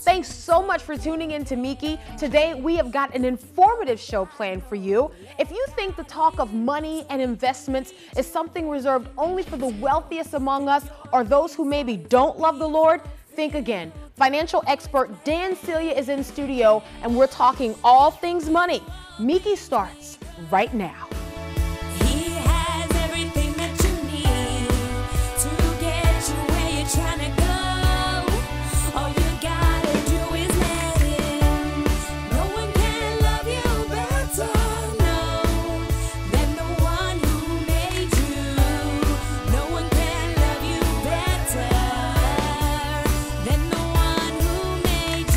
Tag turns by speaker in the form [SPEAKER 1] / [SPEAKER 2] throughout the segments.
[SPEAKER 1] Thanks so much for tuning in to Meeke. Today, we have got an informative show planned for you. If you think the talk of money and investments is something reserved only for the wealthiest among us or those who maybe don't love the Lord, think again. Financial expert Dan Celia is in studio, and we're talking all things money. Meeke starts right now.
[SPEAKER 2] He has everything that you need to get you where you're trying to go. All you gotta do is let him. No one can love you better, no, than the one who made you. No one can love you better than the one who made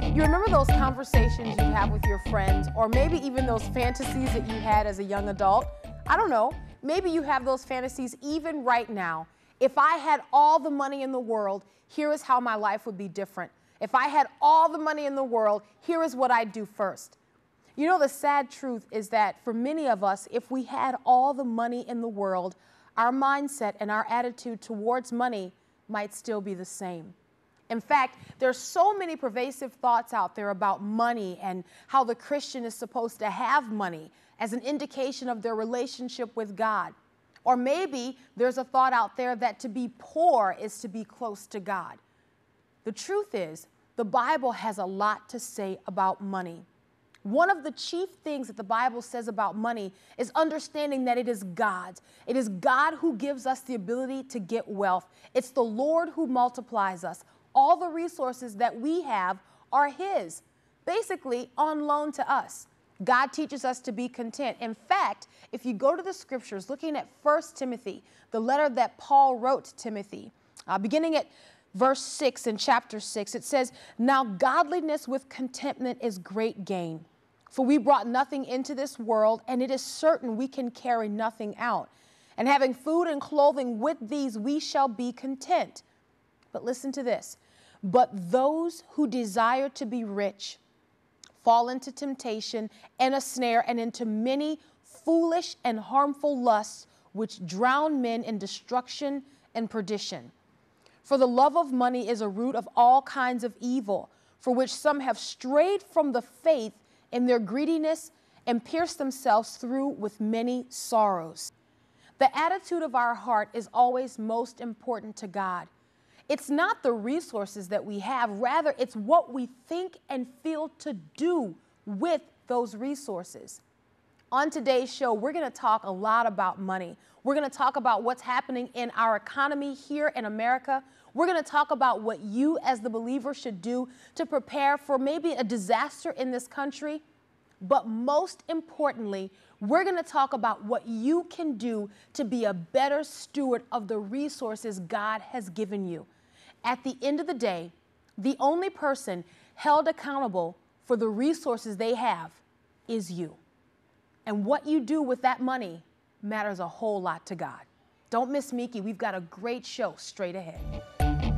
[SPEAKER 2] you.
[SPEAKER 1] You remember those conversations you have with your friends, or maybe even those fantasies that you had as a young adult? I don't know. Maybe you have those fantasies even right now. If I had all the money in the world, here is how my life would be different. If I had all the money in the world, here is what I'd do first. You know, the sad truth is that for many of us, if we had all the money in the world, our mindset and our attitude towards money might still be the same. In fact, there's so many pervasive thoughts out there about money and how the Christian is supposed to have money as an indication of their relationship with God. Or maybe there's a thought out there that to be poor is to be close to God. The truth is, the Bible has a lot to say about money. One of the chief things that the Bible says about money is understanding that it is God's. It is God who gives us the ability to get wealth. It's the Lord who multiplies us. All the resources that we have are His, basically on loan to us. God teaches us to be content. In fact, if you go to the scriptures, looking at 1 Timothy, the letter that Paul wrote to Timothy, beginning at verse 6 in chapter 6, it says, "Now godliness with contentment is great gain. For we brought nothing into this world, and it is certain we can carry nothing out. And having food and clothing with these, we shall be content." But listen to this. "But those who desire to be rich fall into temptation and a snare and into many foolish and harmful lusts, which drown men in destruction and perdition. For the love of money is a root of all kinds of evil, for which some have strayed from the faith in their greediness and pierced themselves through with many sorrows." The attitude of our heart is always most important to God. It's not the resources that we have, rather it's what we think and feel to do with those resources. On today's show, we're going to talk a lot about money. We're going to talk about what's happening in our economy here in America. We're going to talk about what you as the believer should do to prepare for maybe a disaster in this country. But most importantly, we're going to talk about what you can do to be a better steward of the resources God has given you. At the end of the day, the only person held accountable for the resources they have is you. And what you do with that money matters a whole lot to God. Don't miss Meeke. We've got a great show straight ahead.